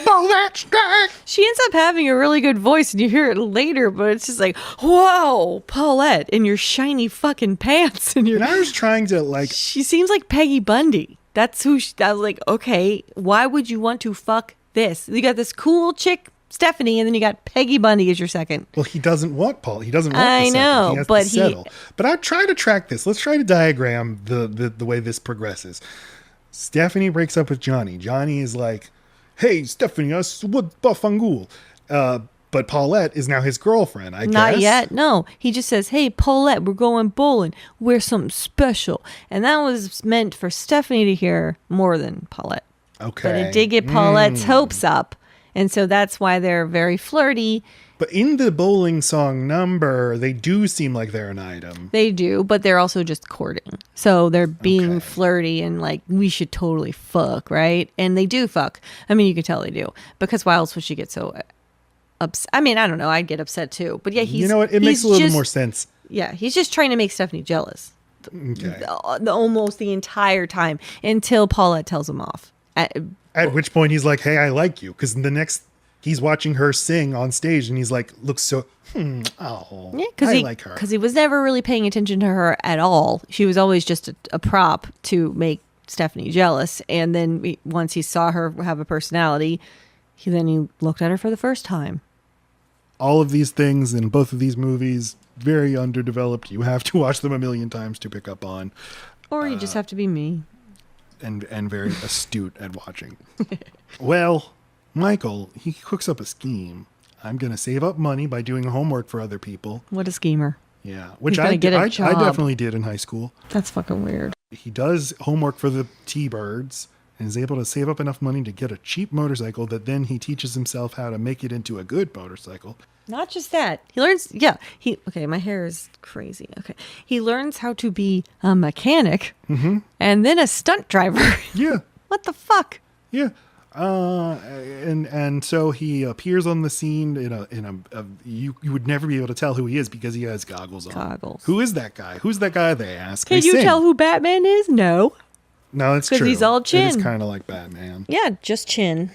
blow that steak. She ends up having a really good voice, and you hear it later, but it's just like, whoa, Paulette, in your shiny fucking pants. And I was trying to she seems like Peggy Bundy. That's who I was like, okay, why would you want to fuck this? You got this cool chick Stephanie, and then you got Peggy Bundy as your second. Well, he doesn't want Paul. He doesn't want I the second. know, He has but to settle. But I try to track this. Let's try to diagram the way this progresses. Stephanie breaks up with Johnny. Johnny is like, hey, Stephanie, what bafangul? But Paulette is now his girlfriend, I guess. Not yet. No. He just says, hey, Paulette, we're going bowling. Wear something special. And that was meant for Stephanie to hear more than Paulette. Okay. But it did get Paulette's hopes up. And so that's why they're very flirty. But in the bowling song number, they do seem like they're an item. They do, but they're also just courting. So they're being Okay. flirty and like, we should totally fuck, right? And they do fuck. I mean, you can tell they do. Because why else would she get so upset? I mean, I don't know. I'd get upset too. But yeah, You know what? It makes a little bit more sense. Yeah, he's just trying to make Stephanie jealous. Okay. Almost the entire time until Paulette tells him off. At which point he's like, hey, I like you. Because the next, he's watching her sing on stage and he's like, looks so, Yeah, I like her. Because he was never really paying attention to her at all. She was always just a prop to make Stephanie jealous. And then once he saw her have a personality, he looked at her for the first time. All of these things in both of these movies, very underdeveloped. You have to watch them a million times to pick up on. Or you just have to be me. And very astute at watching. Well, Michael, he cooks up a scheme. I'm going to save up money by doing homework for other people. What a schemer. Yeah, which He's gonna I get a I job. definitely did in high school. That's fucking weird. He does homework for the T-Birds and is able to save up enough money to get a cheap motorcycle that then he teaches himself how to make it into a good motorcycle. Not just that. He learns, okay, my hair is crazy. Okay. He learns how to be a mechanic and then a stunt driver. Yeah, What the fuck? yeah. And so he appears on the scene in a you would never be able to tell who he is because he has goggles on. Goggles. Who is that guy? Who's that guy? They ask. Can They you sing. tell who Batman is? No. No, it's 'Cause true. he's all It chin. is kind of like Batman. Yeah, just chin.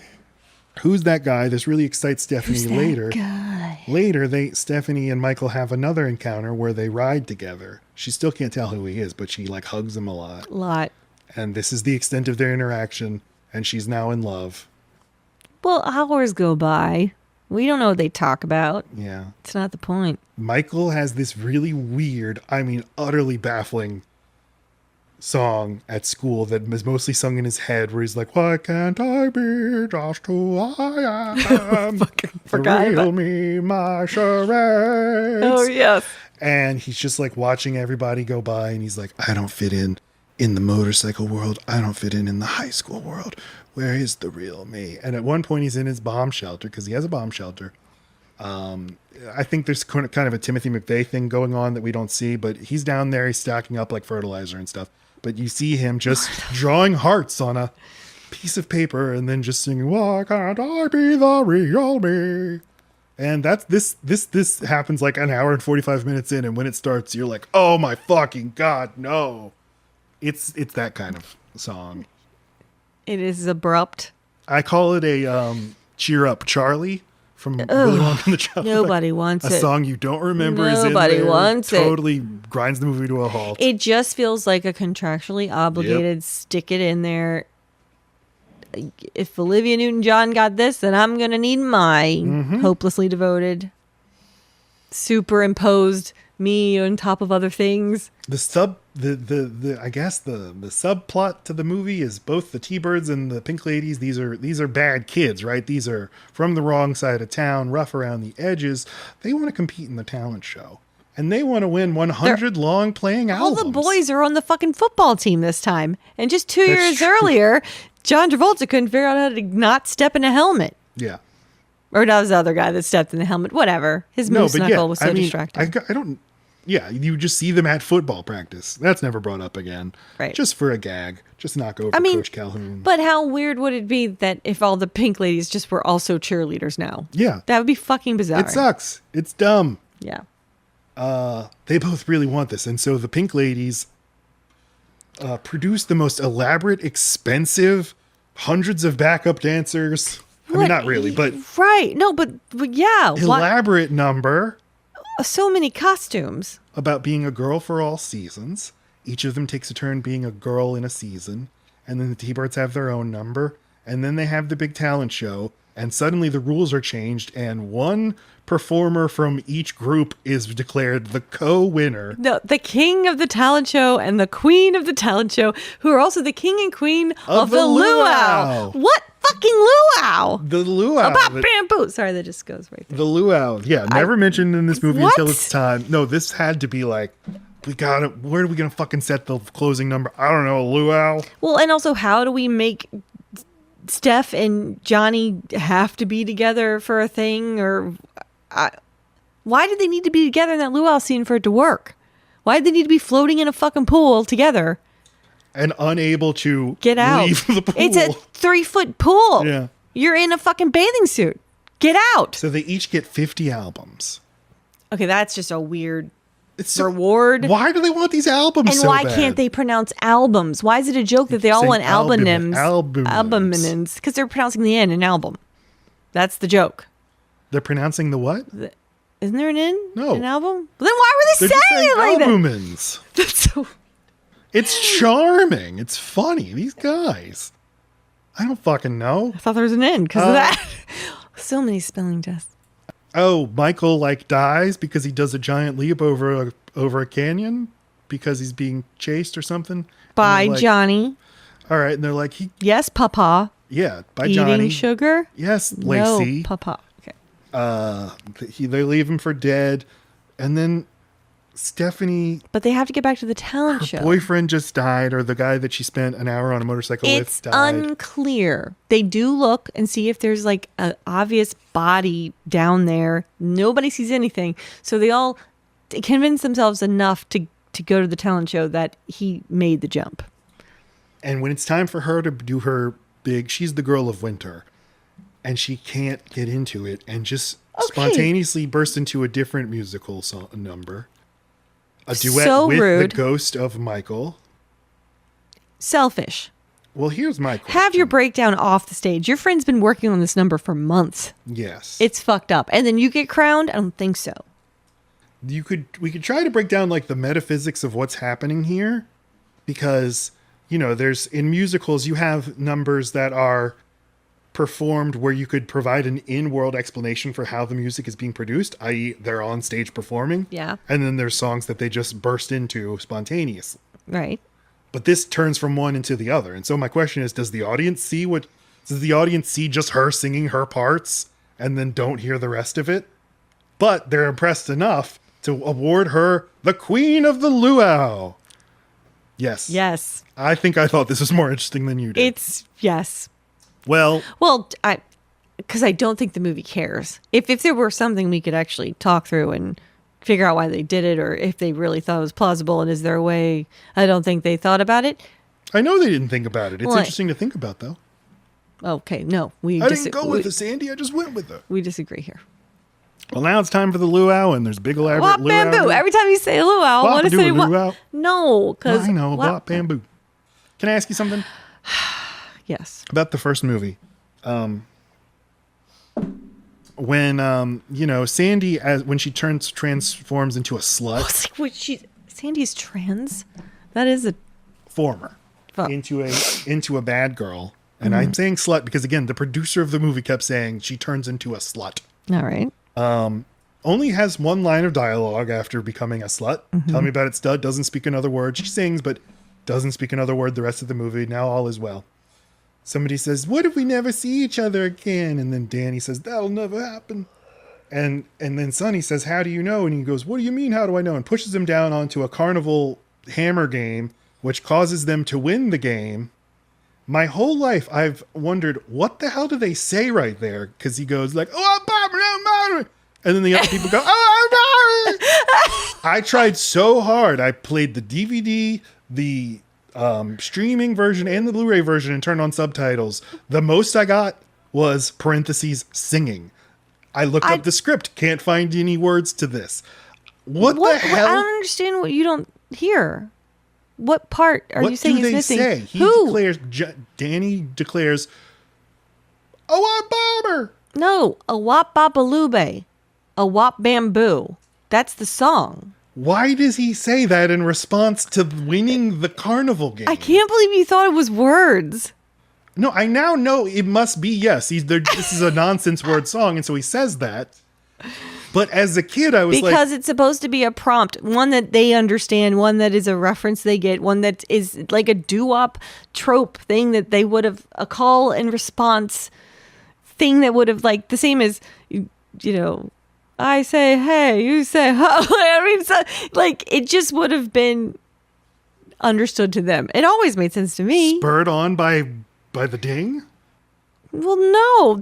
Who's that guy? This really excites Stephanie Who's that later. guy? Later, Stephanie and Michael have another encounter where they ride together. She still can't tell who he is, but she like hugs him a lot. Lot. And this is the extent of their interaction. And she's now in love. Well, hours go by. We don't know what they talk about. Yeah. It's not the point. Michael has this really weird, I mean, utterly baffling song at school that is mostly sung in his head where he's like, why can't I be just who I am? forgot Real about- me my charades. Oh, yes. And he's just like watching everybody go by and he's like, I don't fit in the motorcycle world. I don't fit in the high school world. Where is the real me? And at one point he's in his bomb shelter because he has a bomb shelter. I think there's kind of a Timothy McVeigh thing going on that we don't see, but he's down there. He's stacking up like fertilizer and stuff. But you see him just drawing hearts on a piece of paper and then just singing, why can't I be the real me? And this happens like an hour and 45 minutes in. And when it starts, you're like, oh my fucking God, no. It's that kind of song. It is abrupt. I call it a Cheer Up Charlie from Willy Wonka and the Chocolate Nobody Factory. wants a it. song you don't remember is in Nobody there. wants it. Totally grinds the movie to a halt. It just feels like a contractually obligated, stick it in there. If Olivia Newton-John got this, then I'm going to need mine. Hopelessly devoted. Superimposed me on top of other things. I guess the subplot to the movie is both the T-Birds and the Pink Ladies. These are bad kids, right? These are from the wrong side of town, rough around the edges. They want to compete in the talent show. And they want to win 100 long playing albums. All the boys are on the fucking football team this time. And just 2 That's years true. earlier, John Travolta couldn't figure out how to not step in a helmet. Yeah. Or that was the other guy that stepped in the helmet. Whatever. His moose knuckle was so distracting. I don't. Yeah, you just see them at football practice. That's never brought up again. Right. Just for a gag. Just knock over Coach Calhoun. But how weird would it be that if all the Pink Ladies just were also cheerleaders now? Yeah. That would be fucking bizarre. It sucks. It's dumb. Yeah. They both really want this. And so the Pink Ladies produce the most elaborate, expensive, hundreds of backup dancers. I mean, not really, but Right. No, but yeah. elaborate number So many costumes. about being a girl for all seasons. Each of them takes a turn being a girl in a season. And then the T-Birds have their own number. And then they have the big talent show. and suddenly the rules are changed, and one performer from each group is declared the co-winner. No, the king of the talent show and the queen of the talent show, who are also the king and queen of the luau. What fucking luau? The luau. About bamboo. Sorry, that just goes right there. The luau. Yeah, never mentioned in this movie What? until it's time. No, this had to be like, where are we going to fucking set the closing number? I don't know, a luau? Well, and also, how do we make Steph and Johnny have to be together for a thing? Or why did they need to be together in that luau scene for it to work? Why did they need to be floating in a fucking pool together? And unable to Get out. leave the pool. It's a 3-foot pool. Yeah. You're in a fucking bathing suit. Get out. So they each get 50 albums. Okay, that's just a weird It's so- reward. Why do they want these albums And so why bad? can't they pronounce albums? Why is it a joke that they all Saying want albonyms? albumins. Because they're pronouncing the N in album. That's the joke. They're pronouncing the what? Isn't there an N? No. An album? Well, then why were they They're just saying saying it like that? albumins. That's so... It's charming. It's funny. These guys. I don't fucking know. I thought there was an N because of that. So many spelling tests. Oh, Michael dies because he does a giant leap over a canyon because he's being chased or something. By And they're like, Johnny. All right, and they're like, Yes, Papa. by Eating Johnny. sugar? Yes, Lacey. No, Papa. Okay. They leave him for dead, and then Stephanie, But they have to get back to the talent show. boyfriend just died, or the guy that she spent an hour on a motorcycle It's with died. unclear. They do look and see if there's like an obvious body down there. Nobody sees anything. So they all convince themselves enough to go to the talent show that he made the jump. And when it's time for her to do her big, she's the girl of winter, and she can't get into it, and just spontaneously burst into a different musical number. A duet So with rude. the ghost of Michael. Selfish. Well, here's my question. Have your breakdown off the stage. Your friend's been working on this number for months. Yes. It's fucked up. And then you get crowned? I don't think so. We could try to break down the metaphysics of what's happening here, because there's in musicals you have numbers that are performed where you could provide an in-world explanation for how the music is being produced, i.e. they're on stage performing. Yeah. And then there's songs that they just burst into spontaneously. Right. But this turns from one into the other. And so my question is, does the audience see just her singing her parts and then don't hear the rest of it? But they're impressed enough to award her the Queen of the Luau. Yes. Yes. I thought this was more interesting than you did. Yes. Well, because I don't think the movie cares. If there were something we could actually talk through and figure out why they did it, or if they really thought it was plausible, and is there a way? I don't think they thought about it. I know they didn't think about it. It's Well, interesting to think about, though. Okay, no, I didn't go with her, Sandy. I just went with her. We disagree here. Well, now it's time for the luau, and there's big elaborate Wop luau. bamboo. Every time you say luau, I want to say Wop-a-doo, what? luau. No, because I know, wop bamboo. Can I ask you something Yes. about the first movie? When Sandy, when she transforms into a slut, It's like, wait, Sandy's trans. That is a former fuck. into a bad girl, and I'm saying slut because again, the producer of the movie kept saying she turns into a slut. All right. Only has one line of dialogue after becoming a slut. Tell me about it, stud. Doesn't speak another word. She sings, but doesn't speak another word the rest of the movie. Now all is well. Somebody says, "What if we never see each other again?" And then Danny says, "That'll never happen." And then Sonny says, "How do you know?" And he goes, "What do you mean, how do I know?" And pushes him down onto a carnival hammer game, which causes them to win the game. My whole life, I've wondered, what the hell do they say right there? Because he goes like, "Oh, I'm Bob," and then the other people go, "Oh, I'm Bob." I tried so hard. I played the DVD, the streaming version and the Blu-ray version and turned on subtitles. The most I got was parentheses singing. I looked up the script. Can't find any words to this. What the hell? I don't understand what you don't hear. What part are you saying is missing? What do they say? He Who? declares, Danny declares, "Oh, I'm Bomber." No, a wop babalube. A wop bamboo. That's the song. Why does he say that in response to winning the carnival game? I can't believe you thought it was words. No, I now know it must be yes. This is a nonsense word song, and so he says that. But as a kid, I was because it's supposed to be a prompt, one that they understand, one that is a reference they get, one that is like a doo-wop trope thing that they would have, a call and response thing that would have, like, the same as, I say hey, you say ho. I mean, so, like, it just would have been understood to them. It always made sense to me. spurred on by the ding. Well, no,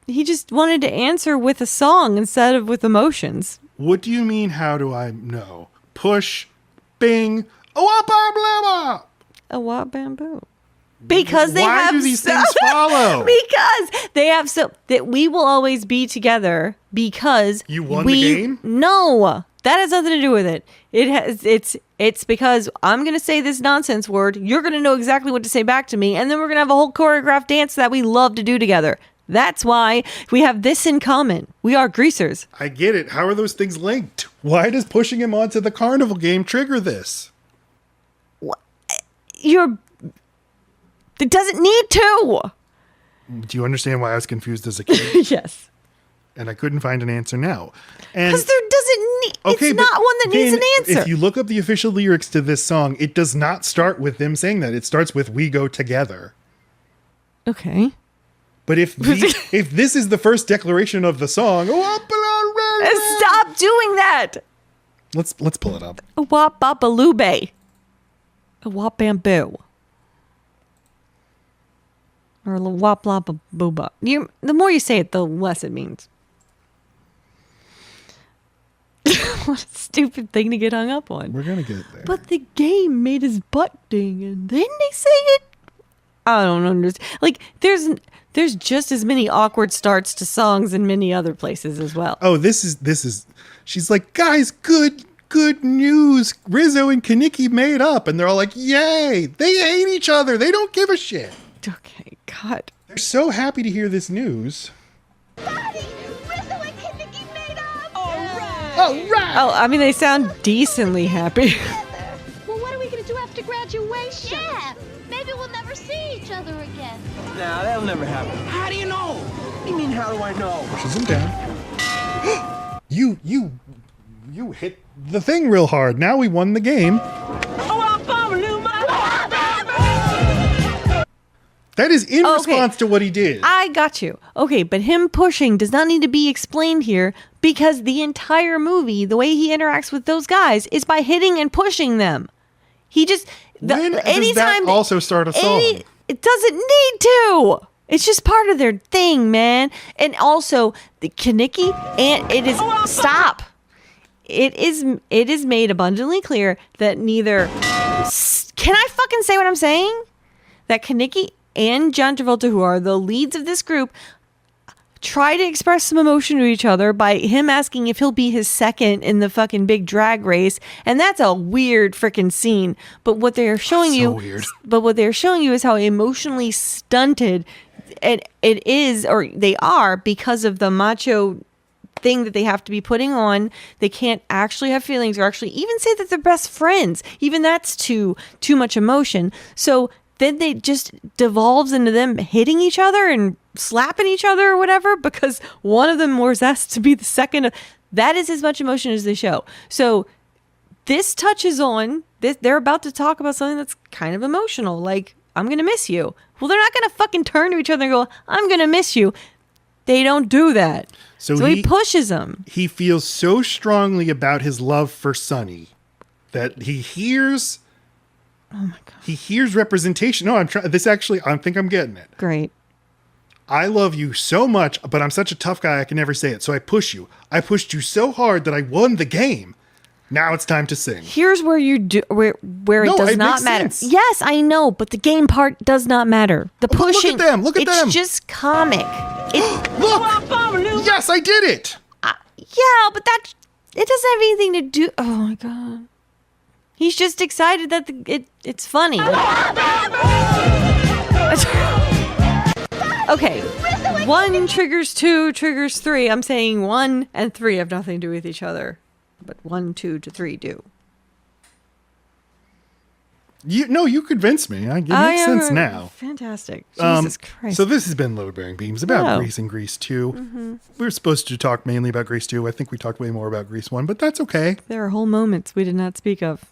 he just wanted to answer with a song instead of with emotions. What do you mean? How do I know? Push, bing, oh, A what bamboo? Because they Why have do these things follow? Because they have that we will always be together because You won the game? No, that has nothing to do with it. It's because I'm gonna say this nonsense word. You're gonna know exactly what to say back to me, and then we're gonna have a whole choreographed dance that we love to do together. That's why we have this in common. We are greasers. I get it. How are those things linked? Why does pushing him onto the carnival game trigger this? It doesn't need to. Do you understand why I was confused as a kid? Yes. And I couldn't find an answer now. Because there doesn't need. Okay, it's not one that needs an answer. If you look up the official lyrics to this song, it does not start with them saying that. It starts with "We go together." Okay. But if this is the first declaration of the song, Stop doing that. let's pull it up. A wop bop a lube. A wop bamboo. Or a wop lop a booba. The more you say it, the less it means. What a stupid thing to get hung up on. We're gonna get there. But the game made his butt ding, and then they say it. I don't understand. Like, there's just as many awkward starts to songs in many other places as well. Oh, this is. She's like, guys, good news. Rizzo and Kaneki made up, and they're all like, yay! They hate each other. They don't give a shit. Okay, God. They're so happy to hear this news. Daddy, Rizzo and Kaneki made up! All right. Oh, I mean, they sound decently happy. Well, what are we going to do after graduation? Yeah, maybe we'll never see each other again. Nah, that'll never happen. How do you know? What do you mean, how do I know? Pushes him down. You hit the thing real hard. Now we won the game. That is in response to what he did. I got you. Okay, but him pushing does not need to be explained here because the entire movie, the way he interacts with those guys is by hitting and pushing them. He just... When does that also start a song? It doesn't need to. It's just part of their thing, man. And also, the Kaneki, and it is... Stop. It is made abundantly clear that neither... Can I fucking say what I'm saying? That Kaneki and John Travolta, who are the leads of this group, try to express some emotion to each other by him asking if he'll be his second in the fucking big drag race. And that's a weird freaking scene. But what they're showing you is how emotionally stunted it is, or they are, because of the macho thing that they have to be putting on. They can't actually have feelings or actually even say that they're best friends. Even that's too much emotion. So then they just devolves into them hitting each other and slapping each other or whatever because one of them was asked to be the second. That is as much emotion as they show. So this touches on this. They're about to talk about something that's kind of emotional, like, I'm going to miss you. Well, they're not going to fucking turn to each other and go, I'm going to miss you. They don't do that. So he pushes them. He feels so strongly about his love for Sonny that he hears... Oh my God. He hears representation. No, I'm trying. This actually, I think I'm getting it. Great. I love you so much, but I'm such a tough guy, I can never say it. So I push you. I pushed you so hard that I won the game. Now it's time to sing. Here's where you do where it does not matter. Sense. Yes, I know, but the game part does not matter. The pushing. Look at them. Look at them. It's just comic. Look. Yes, I did it. Yeah, but it doesn't have anything to do. Oh my God. He's just excited that it's funny. Okay. 1 triggers 2, triggers 3. I'm saying 1 and 3 have nothing to do with each other. But 1, 2 to 3 do. You convinced me. It makes sense now. Fantastic. Jesus Christ. So this has been Load Bearing Beams about Oh. Grease and Grease 2. We were supposed to talk mainly about Grease 2. I think we talked way more about Grease 1, but that's okay. There are whole moments we did not speak of.